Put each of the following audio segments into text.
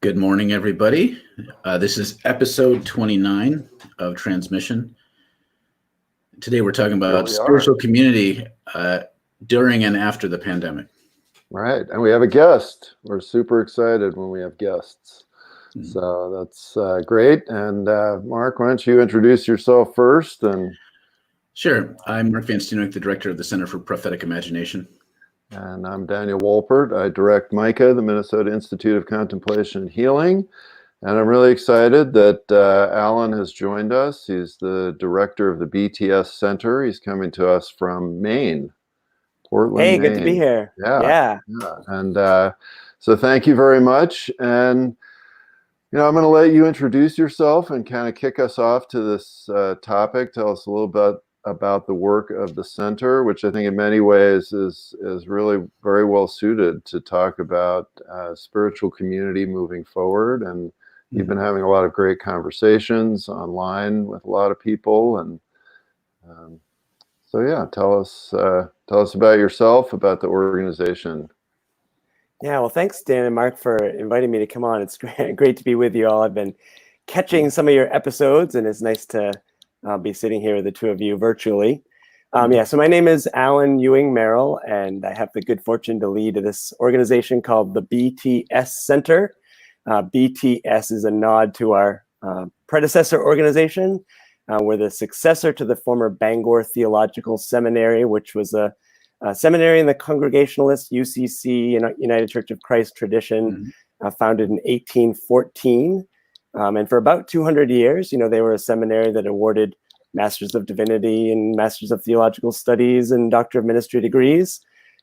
Good morning, everybody. This is episode 29 of Transmission. Today we're talking about spiritual community during and after the pandemic. Right, and we have a guest. We're super excited when we have guests. So that's great. And Mark, why don't you introduce yourself first? Sure. I'm Mark Van Steenwyk, the director of the Center for Prophetic Imagination. And I'm Daniel Wolpert. I direct MICA, the Minnesota Institute of Contemplation and Healing. And I'm really excited that Allen has joined us. He's the director of the BTS Center. He's coming to us from Maine, Portland, Hey, Maine. good to be here. Yeah. And so thank you very much. And, I'm going to let you introduce yourself and kind of kick us off to this topic. Tell us a little bit about the work of the center, which I think in many ways is really very well suited to talk about spiritual community moving forward. And you've been having a lot of great conversations online with a lot of people. And so, yeah, tell us about yourself, about the organization. Yeah, well, thanks, Dan and Mark, for inviting me to come on. It's great to be with you all. I've been catching some of your episodes, and it's nice to be sitting here with the two of you virtually. So my name is Allen Ewing-Merrill, and I have the good fortune to lead this organization called the BTS Center. BTS is a nod to our predecessor organization. We're the successor to the former Bangor Theological Seminary, which was a seminary in the Congregationalist UCC, United Church of Christ tradition, founded in 1814. And for about 200 years, they were a seminary that awarded Masters of Divinity and Masters of Theological Studies and Doctor of Ministry degrees.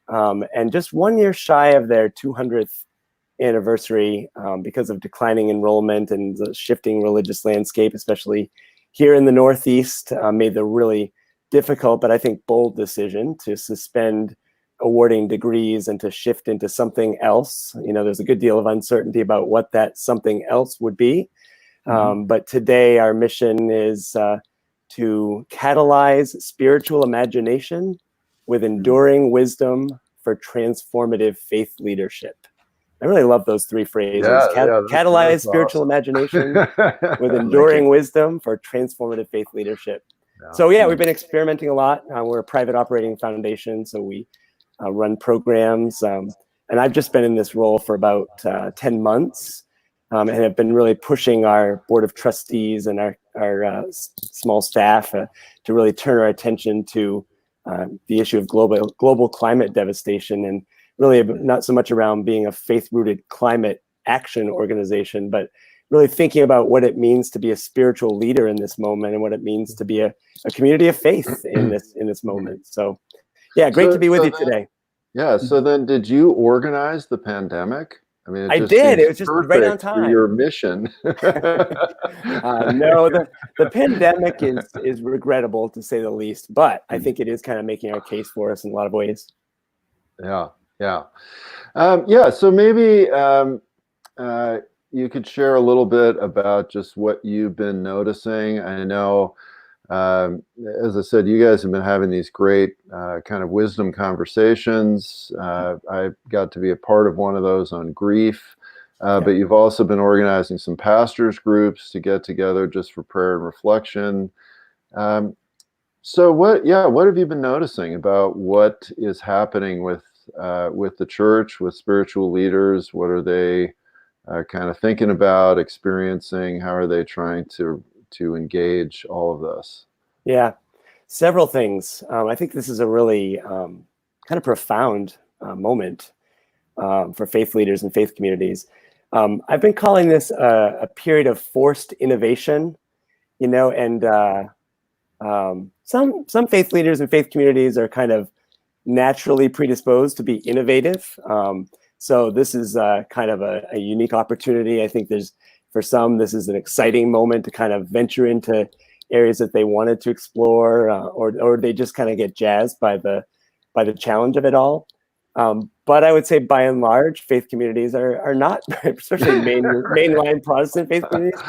And just 1 year shy of their 200th anniversary, because of declining enrollment and the shifting religious landscape, especially here in the Northeast, made the really difficult, but I think bold decision to suspend awarding degrees and to shift into something else. There's a good deal of uncertainty about what that something else would be. But today our mission is to catalyze spiritual imagination with enduring wisdom for transformative faith leadership. I really love those three phrases. Catalyze spiritual imagination with enduring wisdom for transformative faith leadership. So we've been experimenting a lot. We're a private operating foundation, so we run programs. And I've just been in this role for about 10 months and have been really pushing our board of trustees and our small staff to really turn our attention to the issue of global climate devastation, and really not so much around being a faith-rooted climate action organization, but really thinking about what it means to be a spiritual leader in this moment and what it means to be a community of faith in this moment. So, great to be with you today. Yeah. So then, did you organize the pandemic? I mean, I did. It was just right on time. For your mission. No, the pandemic is regrettable, to say the least, but I think it is kind of making our case for us in a lot of ways. Yeah. So maybe you could share a little bit about just what you've been noticing. I know, as I said, you guys have been having these great kind of wisdom conversations. I got to be a part of one of those on grief, but you've also been organizing some pastors groups to get together just for prayer and reflection. So what have you been noticing about what is happening with the church, with spiritual leaders? What are they kind of thinking about, experiencing? How are they trying to engage all of this? Yeah, several things. I think this is a really kind of profound moment for faith leaders and faith communities. I've been calling this a period of forced innovation, and some faith leaders and faith communities are kind of naturally predisposed to be innovative. So this is kind of a unique opportunity. I think for some, this is an exciting moment to kind of venture into areas that they wanted to explore, or they just kind of get jazzed by the challenge of it all. But I would say, by and large, faith communities are not, especially mainline Protestant faith communities,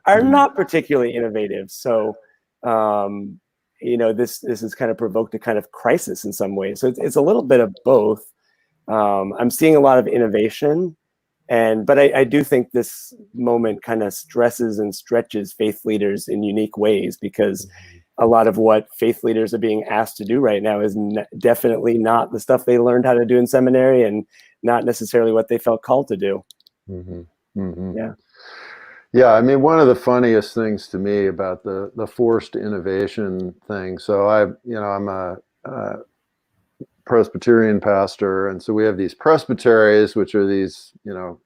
are not particularly innovative. So, this has kind of provoked a kind of crisis in some ways. So it's a little bit of both. I'm seeing a lot of innovation, But I do think this moment kind of stresses and stretches faith leaders in unique ways, because a lot of what faith leaders are being asked to do right now is definitely not the stuff they learned how to do in seminary, and not necessarily what they felt called to do. Yeah. Yeah, I mean, one of the funniest things to me about the forced innovation thing. So I'm a Presbyterian pastor, and so we have these presbyteries, which are these, kind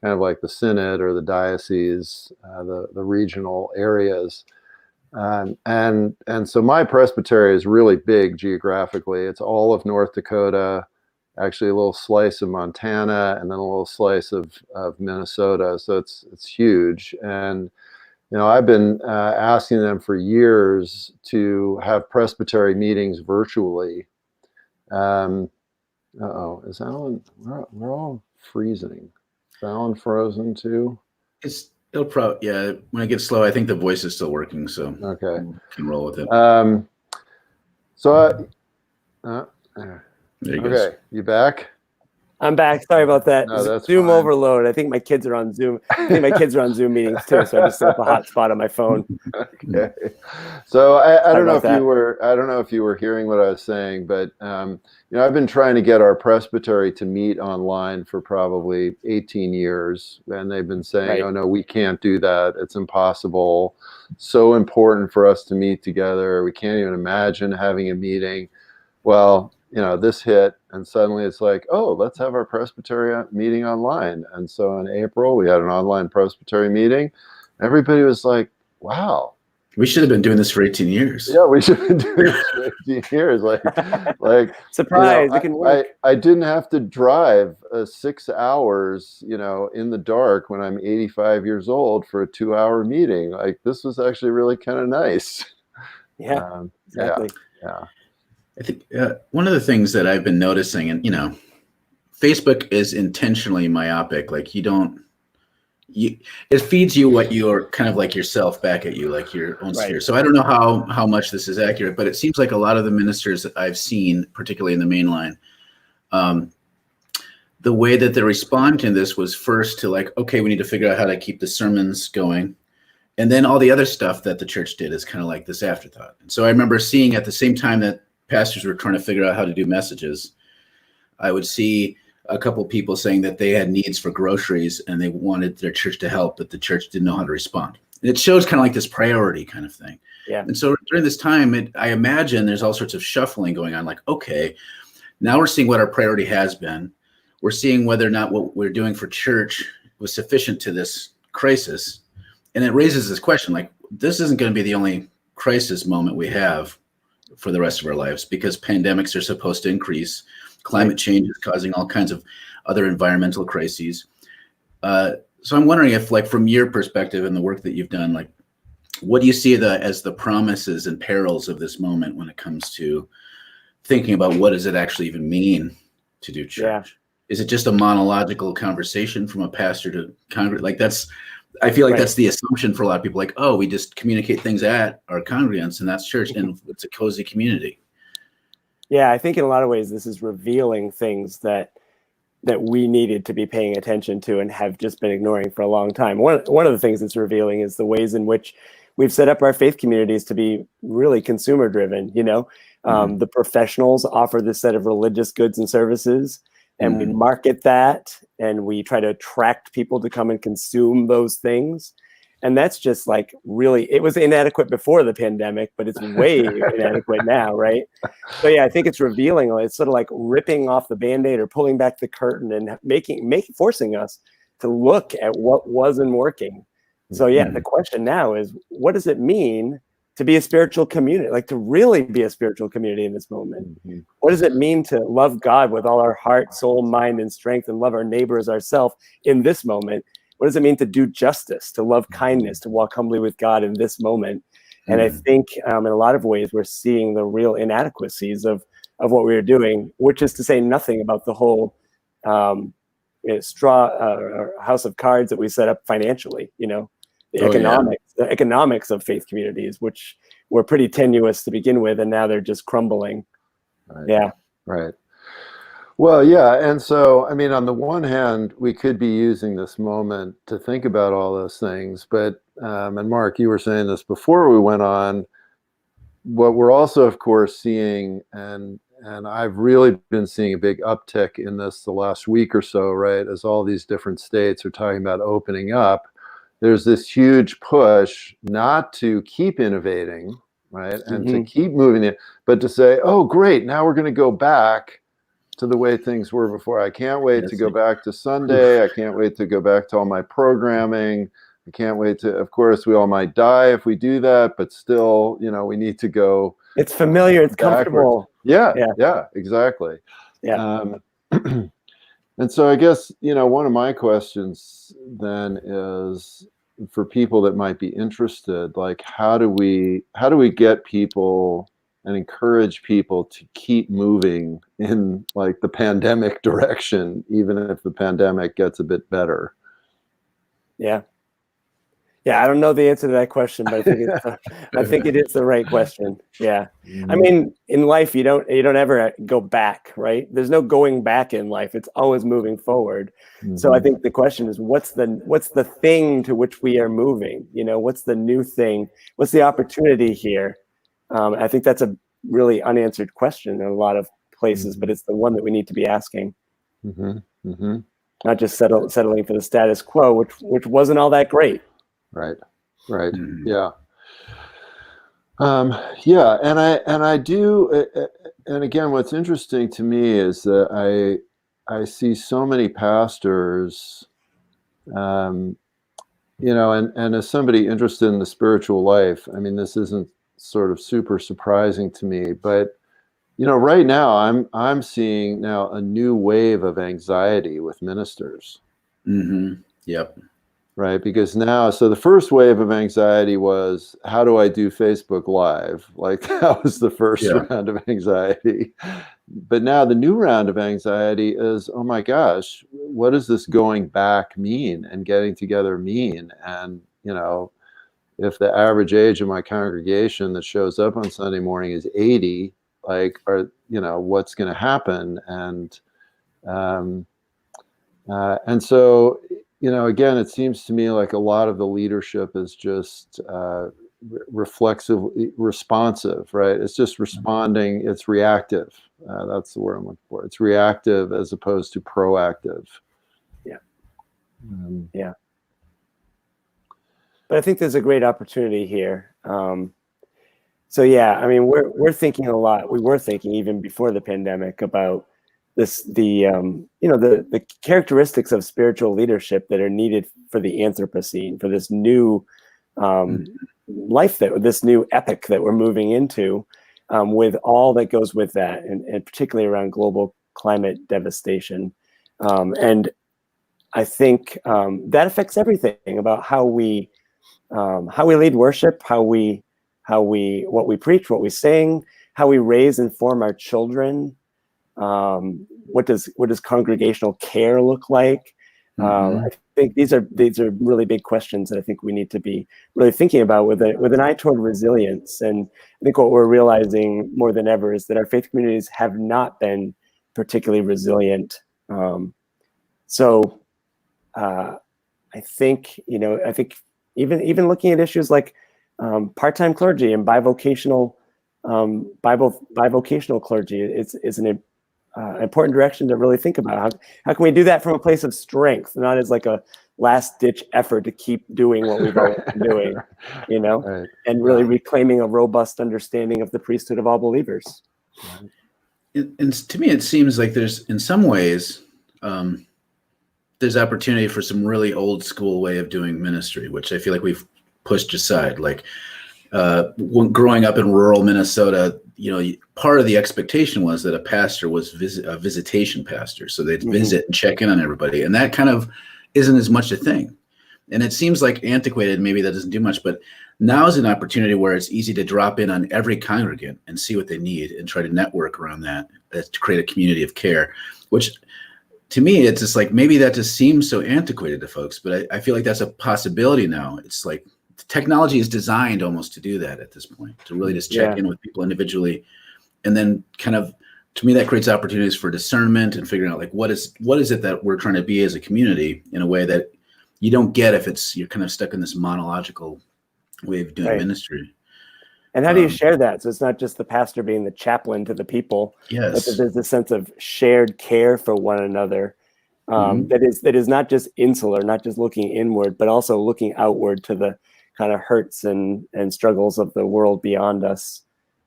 of like the synod or the diocese, the regional areas. And so my presbytery is really big geographically. It's all of North Dakota, actually a little slice of Montana, and then a little slice of Minnesota. So it's huge. And I've been asking them for years to have presbytery meetings virtually. Is Allen? We're all freezing. Is Allen frozen too? It'll probably, yeah. When it gets slow, I think the voice is still working, so okay, can roll with it. There you go. Okay, you back? I'm back. Sorry about that. No, that's Zoom fine. overload. I think my kids are on Zoom. I think my kids are on Zoom meetings too, so I just set up a hotspot on my phone. Okay. So I don't know if that. you were hearing what I was saying, but I've been trying to get our presbytery to meet online for probably 18 years, and they've been saying, Right. "Oh no, we can't do that. It's impossible. So important for us to meet together. We can't even imagine having a meeting." Well, this hit, and suddenly it's like, oh, let's have our presbytery meeting online. And so in April, we had an online presbytery meeting. Everybody was like, wow. We should have been doing this for 18 years. Yeah, we should have been doing this for 18 years. Like surprise, it can work. I didn't have to drive 6 hours, in the dark when I'm 85 years old for a 2-hour meeting. Like, this was actually really kind of nice. Yeah, exactly. Yeah. I think one of the things that I've been noticing, and Facebook is intentionally myopic. Like it feeds you what you're kind of like yourself back at you, like your own sphere. So I don't know how much this is accurate, but it seems like a lot of the ministers that I've seen, particularly in the main line, the way that they respond to this was first to like, okay, we need to figure out how to keep the sermons going. And then all the other stuff that the church did is kind of like this afterthought. And so I remember seeing at the same time that pastors were trying to figure out how to do messages, I would see a couple people saying that they had needs for groceries and they wanted their church to help, but the church didn't know how to respond. And it shows kind of like this priority kind of thing. Yeah. And so during this time, I imagine there's all sorts of shuffling going on. Like, okay, now we're seeing what our priority has been. We're seeing whether or not what we're doing for church was sufficient to this crisis. And it raises this question, like, this isn't going to be the only crisis moment we have for the rest of our lives, because pandemics are supposed to increase. Climate change is causing all kinds of other environmental crises. So I'm wondering if, like, from your perspective and the work that you've done, like, what do you see as the promises and perils of this moment when it comes to thinking about what does it actually even mean to do church? Yeah. Is it just a monological conversation from a pastor to congregate? Like, I feel like that's the assumption for a lot of people. Like, oh, we just communicate things at our congregants and that's church, and it's a cozy community. Yeah, I think in a lot of ways this is revealing things that we needed to be paying attention to and have just been ignoring for a long time. One of the things it's revealing is the ways in which we've set up our faith communities to be really consumer driven. The professionals offer this set of religious goods and services, and we market that, and we try to attract people to come and consume those things. And that's just like really, it was inadequate before the pandemic, but it's way inadequate now, right? So yeah, I think it's revealing, it's sort of like ripping off the Band-Aid or pulling back the curtain and forcing us to look at what wasn't working. So yeah, the question now is, what does it mean to be a spiritual community, like to really be a spiritual community in this moment? What does it mean to love God with all our heart, soul, mind, and strength, and love our neighbor as ourselves in this moment? What does it mean to do justice, to love kindness, to walk humbly with God in this moment? And I think in a lot of ways, we're seeing the real inadequacies of what we were doing, which is to say nothing about the whole house of cards that we set up financially, the economics of faith communities, which were pretty tenuous to begin with, and now they're just crumbling. Right. Well, yeah. And so, I mean, on the one hand, we could be using this moment to think about all those things. But, and Mark, you were saying this before we went on, what we're also, of course, seeing, and I've really been seeing a big uptick in this the last week or so, right? As all these different states are talking about opening up, there's this huge push not to keep innovating, right? And to keep moving it, but to say, oh, great, now we're going to go back to the way things were before. I can't wait to go back to Sunday. I can't wait to go back to all my programming. I can't wait to, of course, we all might die if we do that, but still, we need to go. It's familiar, it's comfortable. Yeah, exactly. Yeah. And so I guess, one of my questions then is for people that might be interested, like, how do we get people and encourage people to keep moving in like the pandemic direction, even if the pandemic gets a bit better? Yeah. Yeah, I don't know the answer to that question, but I think it is the right question. Yeah. I mean, in life, you don't ever go back, right? There's no going back in life. It's always moving forward. So I think the question is, what's the thing to which we are moving? What's the new thing? What's the opportunity here? I think that's a really unanswered question in a lot of places, but it's the one that we need to be asking. Not just settling for the status quo, which wasn't all that great. Right. Yeah. Yeah. And I do. And again, what's interesting to me is that I see so many pastors, and as somebody interested in the spiritual life, I mean, this isn't sort of super surprising to me, but right now I'm seeing now a new wave of anxiety with ministers. Yep. Right, because now, so the first wave of anxiety was, how do I do Facebook Live? Like, that was the first round of anxiety. But now the new round of anxiety is, oh my gosh, what does this going back mean and getting together mean? And, if the average age of my congregation that shows up on Sunday morning is 80, like, what's going to happen? And so, again, it seems to me like a lot of the leadership is just responsive, right? It's just responding. It's reactive. That's the word I'm looking for. It's reactive as opposed to proactive. Yeah. Yeah. But I think there's a great opportunity here. So yeah, I mean, we're thinking a lot. We were thinking even before the pandemic about the characteristics of spiritual leadership that are needed for the Anthropocene, for this new life, this new epoch that we're moving into, with all that goes with that, and particularly around global climate devastation. And I think that affects everything about how we lead worship, what we preach, what we sing, how we raise and form our children. What does congregational care look like? I think these are really big questions that I think we need to be really thinking about with an eye toward resilience. And I think what we're realizing more than ever is that our faith communities have not been particularly resilient. So I think even looking at issues like part-time clergy and bivocational clergy is an important direction to really think about. How can we do that from a place of strength, not as like a last-ditch effort to keep doing what we've always been doing, Right. and really reclaiming a robust understanding of the priesthood of all believers. And to me, it seems like there's, in some ways, there's opportunity for some really old school way of doing ministry, which I feel like we've pushed aside. Like when growing up in rural Minnesota, part of the expectation was that a pastor was a visitation pastor. So they'd visit and check in on everybody. And that kind of isn't as much a thing. And it seems like antiquated, maybe that doesn't do much, but now is an opportunity where it's easy to drop in on every congregant and see what they need and try to network around that to create a community of care, which to me, it's just like, maybe that just seems so antiquated to folks, but I feel like that's a possibility now. It's like technology is designed almost to do that at this point, to really just check in with people individually and then kind of to me, that creates opportunities for discernment and figuring out like what is it that we're trying to be as a community in a way that you don't get if you're kind of stuck in this monological way of doing ministry. And how do you share that? So it's not just the pastor being the chaplain to the people, yes, but there's a sense of shared care for one another that is not just insular, not just looking inward, but also looking outward to the kind of hurts and struggles of the world beyond us.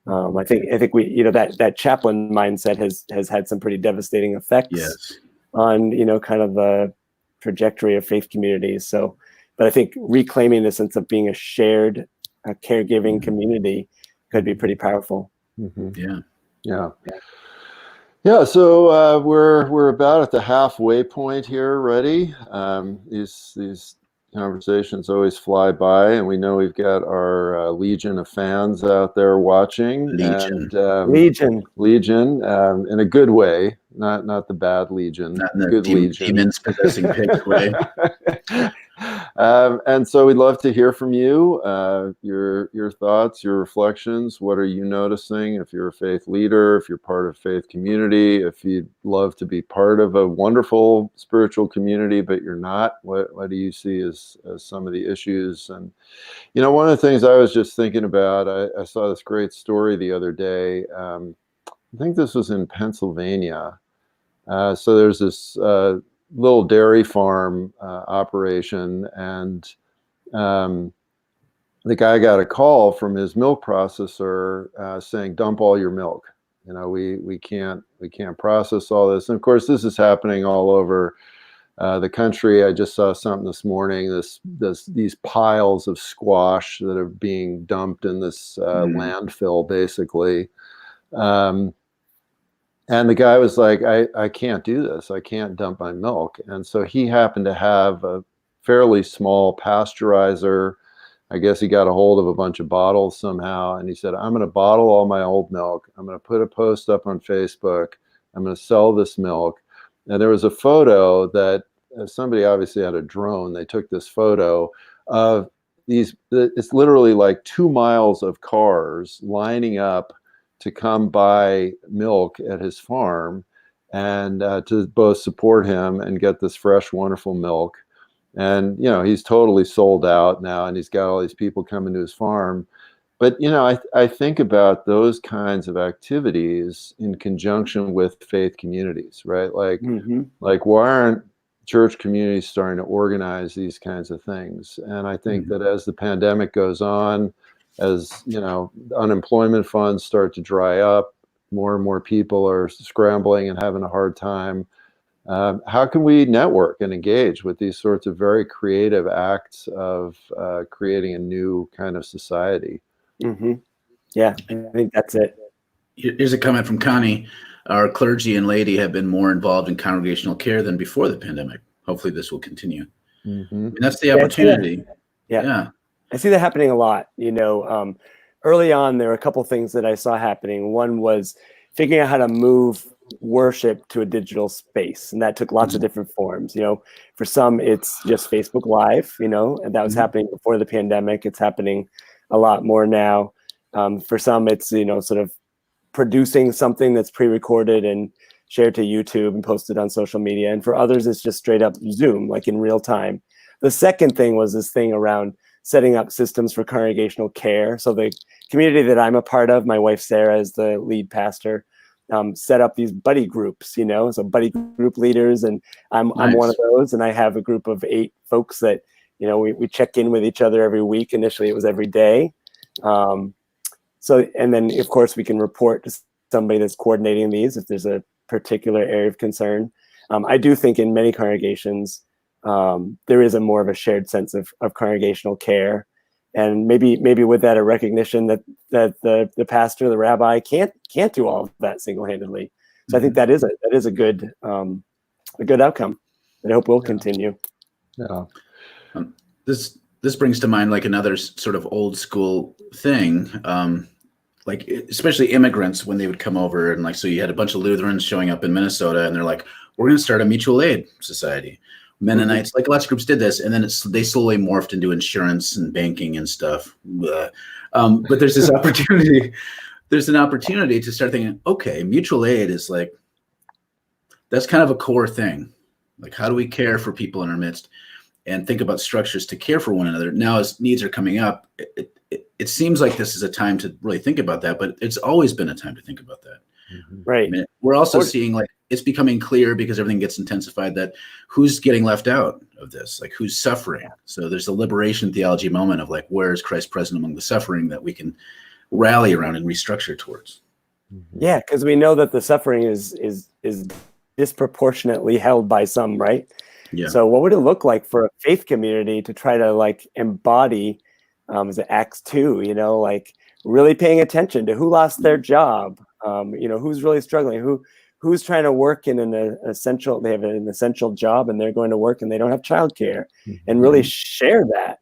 I think we, that chaplain mindset has had some pretty devastating effects on, kind of the trajectory of faith communities. So, but I think reclaiming the sense of being a shared caregiving community could be pretty powerful. So we're about at the halfway point here already. These conversations always fly by, and we know we've got our legion of fans out there watching. Legion in a good way, not the bad legion, not in the good legion, demons possessing pigs way. And so we'd love to hear from you, your thoughts, your reflections. What are you noticing? If you're a faith leader, if you're part of faith community, if you'd love to be part of a wonderful spiritual community, but you're not, what do you see as some of the issues? And, one of the things I was just thinking about, I saw this great story the other day. I think this was in Pennsylvania. So there's this little dairy farm operation, and the guy got a call from his milk processor saying, "Dump all your milk. We can't process all this." And of course, this is happening all over the country. I just saw something this morning. These piles of squash that are being dumped in this landfill, basically. And the guy was like, I can't do this. I can't dump my milk. And so he happened to have a fairly small pasteurizer. I guess he got a hold of a bunch of bottles somehow. And he said, I'm going to bottle all my old milk. I'm going to put a post up on Facebook. I'm going to sell this milk. And there was a photo that somebody obviously had a drone. They took this photo of it's literally like 2 miles of cars lining up to come buy milk at his farm and to both support him and get this fresh, wonderful milk. And, he's totally sold out now, and he's got all these people coming to his farm. But, I think about those kinds of activities in conjunction with faith communities, right? Like why aren't church communities starting to organize these kinds of things? And I think that as the pandemic goes on, as unemployment funds start to dry up, more and more people are scrambling and having a hard time. How can we network and engage with these sorts of very creative acts of creating a new kind of society? Yeah, I think that's it. Here's a comment from Connie. Our clergy and laity have been more involved in congregational care than before the pandemic. Hopefully this will continue. And that's the opportunity. Yeah. I see that happening a lot. Early on, there were a couple things that I saw happening. One was figuring out how to move worship to a digital space, and that took lots of different forms. For some, it's just Facebook Live, and that was happening before the pandemic. It's happening a lot more now. For some, it's sort of producing something that's pre-recorded and shared to YouTube and posted on social media. And for others, it's just straight up Zoom, like in real time. The second thing was this thing around setting up systems for congregational care. So the community that I'm a part of, my wife Sarah is the lead pastor, set up these buddy groups, so buddy group leaders, and I'm one of those. And I have a group of 8 folks that, we check in with each other every week. Initially, it was every day. And then of course we can report to somebody that's coordinating these if there's a particular area of concern. I do think in many congregations, there is more of a shared sense of congregational care, and maybe with that a recognition that the pastor, the rabbi can't do all of that single-handedly. So I think that is a good outcome that I hope will continue. Yeah. This brings to mind like another sort of old school thing, like especially immigrants when they would come over, and so you had a bunch of Lutherans showing up in Minnesota, and they're like, we're going to start a mutual aid society. Mennonites, like lots of groups did this, and then they slowly morphed into insurance and banking and stuff. But there's this opportunity there's an opportunity to start thinking, okay, mutual aid is like, that's kind of a core thing. Like, how do we care for people in our midst and think about structures to care for one another? Now, as needs are coming up, it seems like this is a time to really think about that, but it's always been a time to think about that. Right. I mean, we're also seeing like it's becoming clear because everything gets intensified that who's getting left out of this, like who's suffering. So there's a liberation theology moment of like, where is Christ present among the suffering that we can rally around and restructure towards? Yeah, because we know that the suffering is disproportionately held by some, right? Yeah. So what would it look like for a faith community to try to like embody, is it Acts 2, like really paying attention to who lost their job, who's really struggling, who's trying to work in they have an essential job and they're going to work and they don't have childcare, and really share that.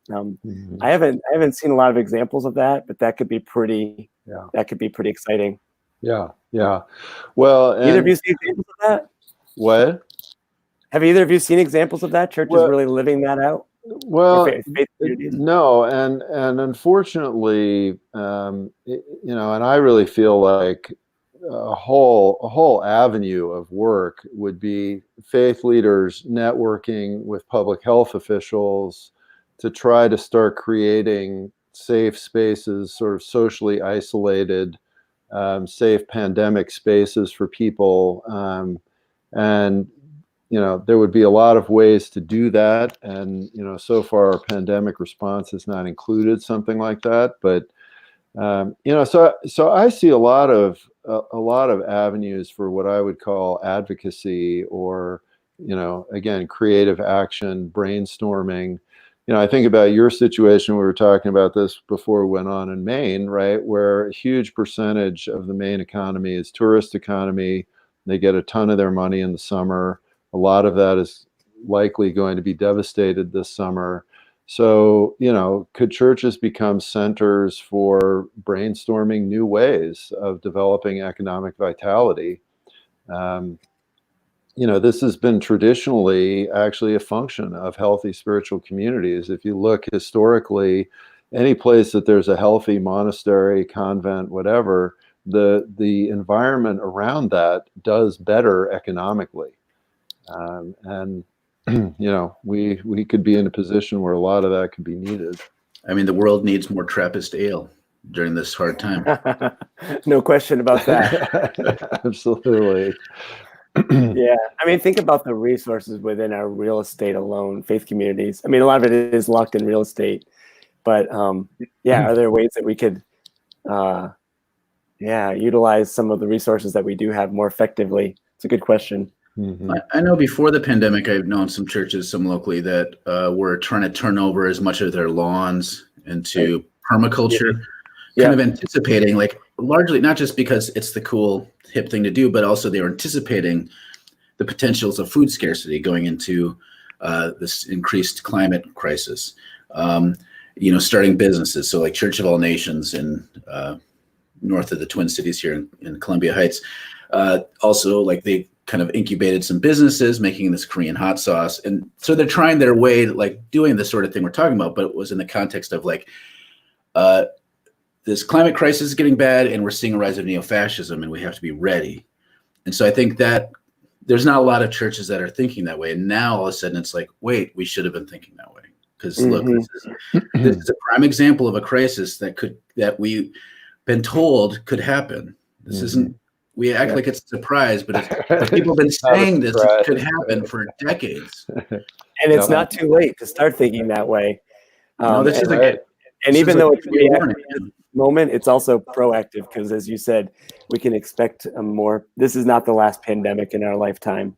I haven't seen a lot of examples of that, but that could be pretty exciting. Yeah. Well, Either of you seen examples of that? What? Have either of you seen examples of that? Churches really living that out? Well, faith communities? No, and unfortunately, and I really feel like a whole avenue of work would be faith leaders networking with public health officials to try to start creating safe spaces, sort of socially isolated, safe pandemic spaces for people, and there would be a lot of ways to do that. And, so far our pandemic response has not included something like that. But, so I see a lot of avenues for what I would call advocacy or, again, creative action, brainstorming. I think about your situation. We were talking about this before we went on in Maine, right? Where a huge percentage of the Maine economy is tourist economy. They get a ton of their money in the summer. A lot of that is likely going to be devastated this summer. So, could churches become centers for brainstorming new ways of developing economic vitality? This has been traditionally actually a function of healthy spiritual communities. If you look historically, any place that there's a healthy monastery, convent, whatever, the environment around that does better economically. And we could be in a position where a lot of that could be needed. I mean, the world needs more Trappist ale during this hard time. No question about that. Absolutely. Yeah. I mean, think about the resources within our real estate alone, faith communities. I mean, a lot of it is locked in real estate, but are there ways that we could, utilize some of the resources that we do have more effectively? It's a good question. Mm-hmm. I know before the pandemic, I've known some churches, some locally, that were trying to turn over as much of their lawns into permaculture, kind of anticipating, like largely not just because it's the cool hip thing to do, but also they were anticipating the potentials of food scarcity going into this increased climate crisis. Starting businesses, so like Church of All Nations in north of the Twin Cities here in Columbia Heights, also like they kind of incubated some businesses making this Korean hot sauce. And so they're trying their way, like doing the sort of thing we're talking about, but it was in the context of like, this climate crisis is getting bad and we're seeing a rise of neo-fascism and we have to be ready. And so I think that there's not a lot of churches that are thinking that way. And now all of a sudden it's like, wait, we should have been thinking that way. Because look, this is a prime example of a crisis that we've been told could happen. This isn't, we act like it's a surprise, but people have been saying this could happen for decades. And it's not too late to start thinking that way. This is and even though it's reactive at this moment, it's also proactive because, as you said, we can expect more. This is not the last pandemic in our lifetime.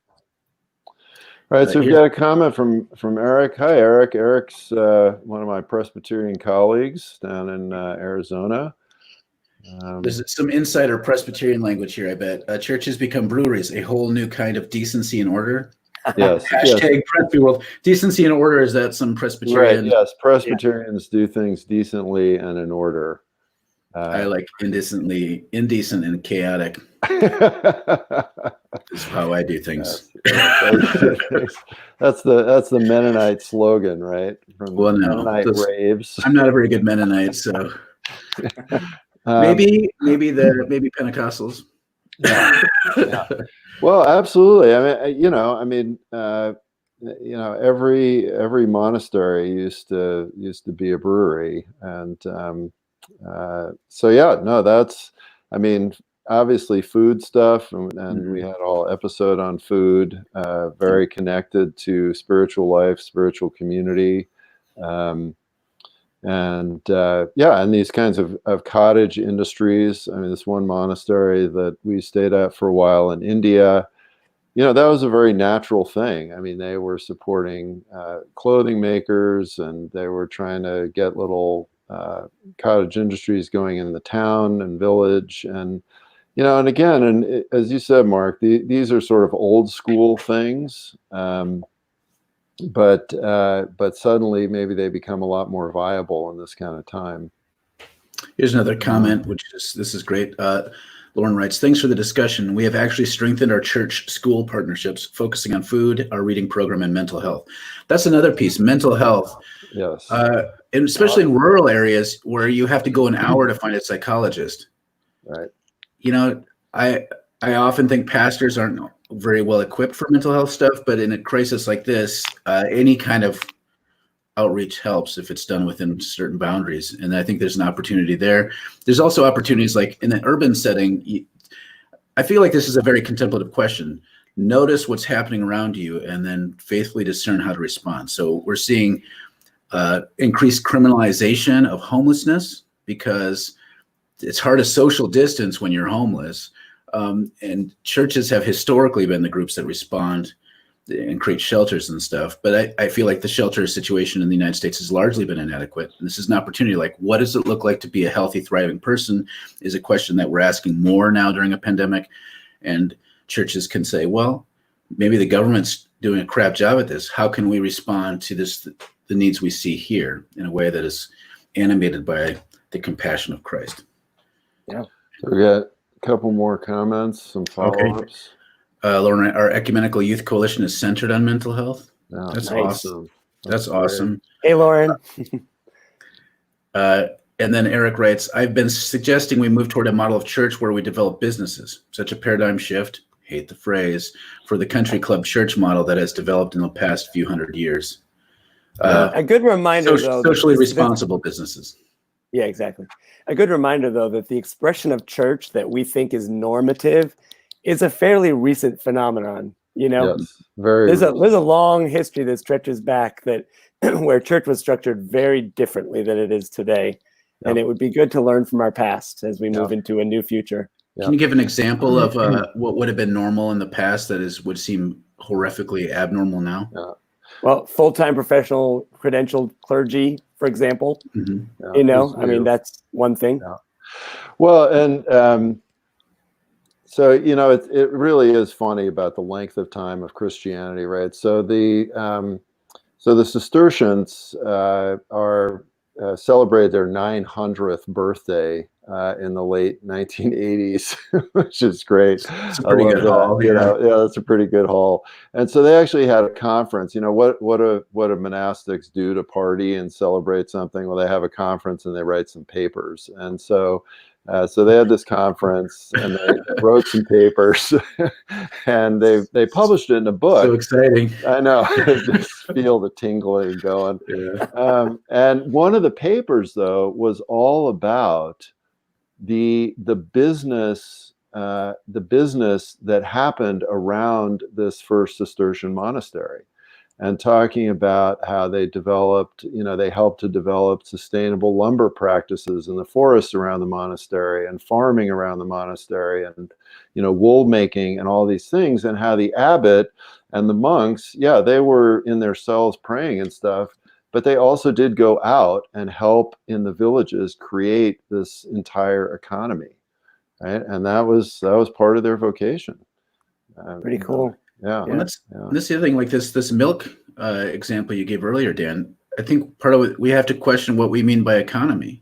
All right, so we've got a comment from Eric. Hi, Eric. Eric's one of my Presbyterian colleagues down in Arizona. There's some insider Presbyterian language here, I bet. Churches become breweries, a whole new kind of decency and order. Yes. Hashtag Presby World. Decency and order, is that some Presbyterian? Right, yes. Presbyterians do things decently and in order. I like indecent and chaotic. Is how I do things. That's the Mennonite slogan, right? From Mennonite raves. I'm not a very good Mennonite, so. Maybe Pentecostals. Yeah. Yeah. Well, absolutely. Every monastery used to be a brewery, and so yeah, no, that's, obviously food stuff, and we had all episode on food, very connected to spiritual life, spiritual community, and these kinds of cottage industries. This one monastery that we stayed at for a while in India, that was a very natural thing. They were supporting clothing makers, and they were trying to get little cottage industries going in the town and village. And, and again, as you said, Mark, these are sort of old school things. But suddenly maybe they become a lot more viable in this kind of time. Here's another comment, this is great. Lauren writes, thanks for the discussion. We have actually strengthened our church-school partnerships, focusing on food, our reading program, and mental health. That's another piece, mental health. Yes. And especially in rural areas where you have to go an hour to find a psychologist. Right. I often think pastors aren't very well equipped for mental health stuff, but in a crisis like this, any kind of outreach helps if it's done within certain boundaries. And I think there's an opportunity there. There's also opportunities like in an urban setting. I feel like this is a very contemplative question. Notice what's happening around you and then faithfully discern how to respond. So we're seeing increased criminalization of homelessness because it's hard to social distance when you're homeless. And churches have historically been the groups that respond and create shelters and stuff. But I feel like the shelter situation in the United States has largely been inadequate. And this is an opportunity. Like, what does it look like to be a healthy, thriving person is a question that we're asking more now during a pandemic. And churches can say, well, maybe the government's doing a crap job at this. How can we respond to this, the needs we see here in a way that is animated by the compassion of Christ? Yeah. So we got a couple more comments, some follow-ups. Okay. Lauren, our Ecumenical Youth Coalition is centered on mental health. Yeah, that's nice. Awesome. That's awesome. Hey, Lauren. And then Eric writes, I've been suggesting we move toward a model of church where we develop businesses. Such a paradigm shift, hate the phrase, for the country club church model that has developed in the past few hundred years. A good reminder, though. Socially responsible businesses. Yeah, exactly. A good reminder, though, that the expression of church that we think is normative is a fairly recent phenomenon. Yes, there's a long history that stretches back that where church was structured very differently than it is today. Yep. And it would be good to learn from our past as we move into a new future. Can you give an example of what would have been normal in the past that would seem horrifically abnormal now? Yeah. Well, full-time professional credentialed clergy, for example. Mm-hmm. Yeah, that's one thing. Yeah. Well, and so, it really is funny about the length of time of Christianity, right? So the Cistercians celebrate their 900th birthday in the late 1980s, which is great. It's a pretty good haul. That's a pretty good haul. And so they actually had a conference. What do monastics do to party and celebrate something? Well, they have a conference and they write some papers. And so they had this conference and they wrote some papers and they published it in a book. So exciting. I know. I just feel the tingling going. Yeah. And one of the papers, though, was all about the business that happened around this first Cistercian monastery, and talking about how they developed, they helped to develop sustainable lumber practices in the forests around the monastery and farming around the monastery and, wool making and all these things, and how the abbot and the monks, they were in their cells praying and stuff, but they also did go out and help in the villages create this entire economy, right? And that was part of their vocation. Pretty cool. Yeah. And that's the other thing, like this milk example you gave earlier, Dan. I think part of it, we have to question what we mean by economy.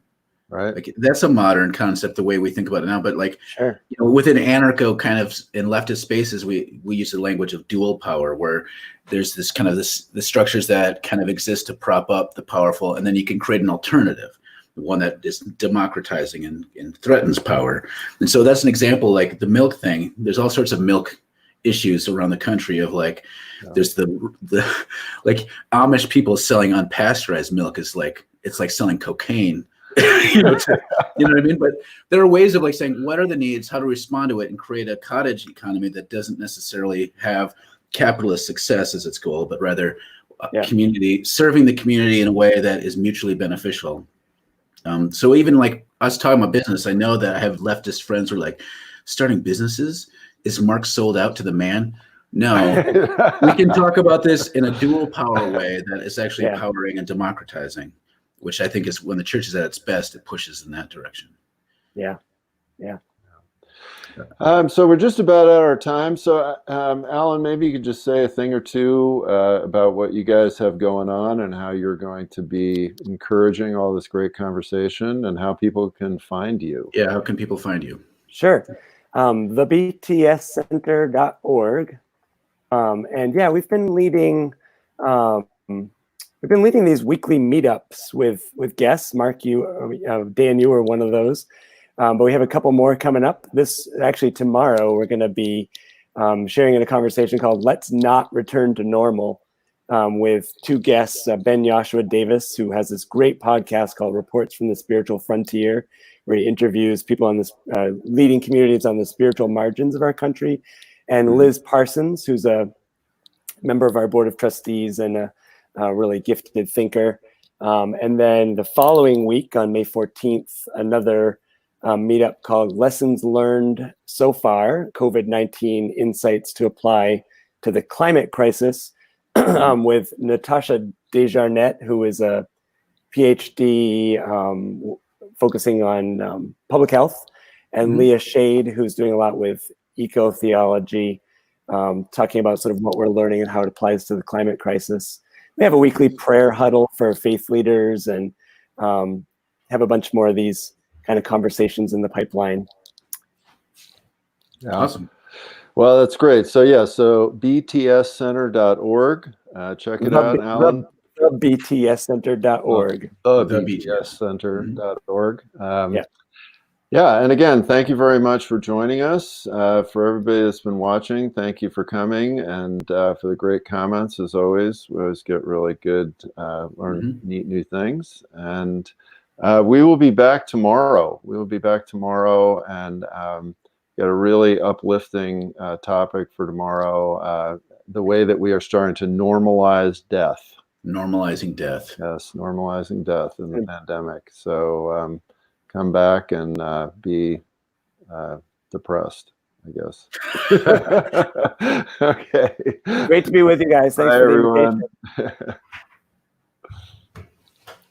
Right. Like, that's a modern concept, the way we think about it now. But sure, within anarcho kind of in leftist spaces, we use the language of dual power, where there's this kind of the structures that kind of exist to prop up the powerful, and then you can create an alternative. one that is democratizing and threatens power. And so that's an example, like the milk thing. There's all sorts of milk issues around the country of like, there's the like Amish people selling unpasteurized milk is like, it's like selling cocaine. You know what I mean? But there are ways of like saying, what are the needs, how to respond to it, and create a cottage economy that doesn't necessarily have capitalist success as its goal, but rather community, serving the community in a way that is mutually beneficial. So even like us talking about business, I know that I have leftist friends who are like, starting businesses, is Marx sold out to the man? No, we can talk about this in a dual power way that is actually empowering and democratizing, which I think is when the church is at its best, it pushes in that direction. Yeah. So we're just about at our time. So Allen, maybe you could just say a thing or two about what you guys have going on and how you're going to be encouraging all this great conversation and how people can find you. Yeah, how can people find you? Sure. The BTScenter.org. And yeah, we've been leading these weekly meetups with guests. Mark, Dan, you were one of those. But we have a couple more coming up. Tomorrow, we're going to be sharing in a conversation called Let's Not Return to Normal with two guests, Ben Joshua Davis, who has this great podcast called Reports from the Spiritual Frontier, where he interviews people on this leading communities on the spiritual margins of our country, and Liz Parsons, who's a member of our board of trustees and a really gifted thinker. And then the following week on May 14th, another meetup called Lessons Learned So Far, COVID-19 Insights to Apply to the Climate Crisis, with Natasha Desjarnette, who is a PhD focusing on public health, and Leah Shade, who's doing a lot with eco-theology, talking about sort of what we're learning and how it applies to the climate crisis. We have a weekly prayer huddle for faith leaders, and have a bunch more of these kind of conversations in the pipeline. Yeah. Awesome. Well, that's great. So btscenter.org. Check it out, Allen. The BTScenter.org. The BTScenter.org. Yeah, and again, thank you very much for joining us. For everybody that's been watching, thank you for coming, and for the great comments, as always. We always get really good, learn neat new things. And we will be back tomorrow. And got a really uplifting topic for tomorrow, the way that we are starting to normalize death. Normalizing death. Yes, normalizing death in the pandemic. So come back and be depressed, I guess. Okay. Great to be with you guys. Thanks for the invitation.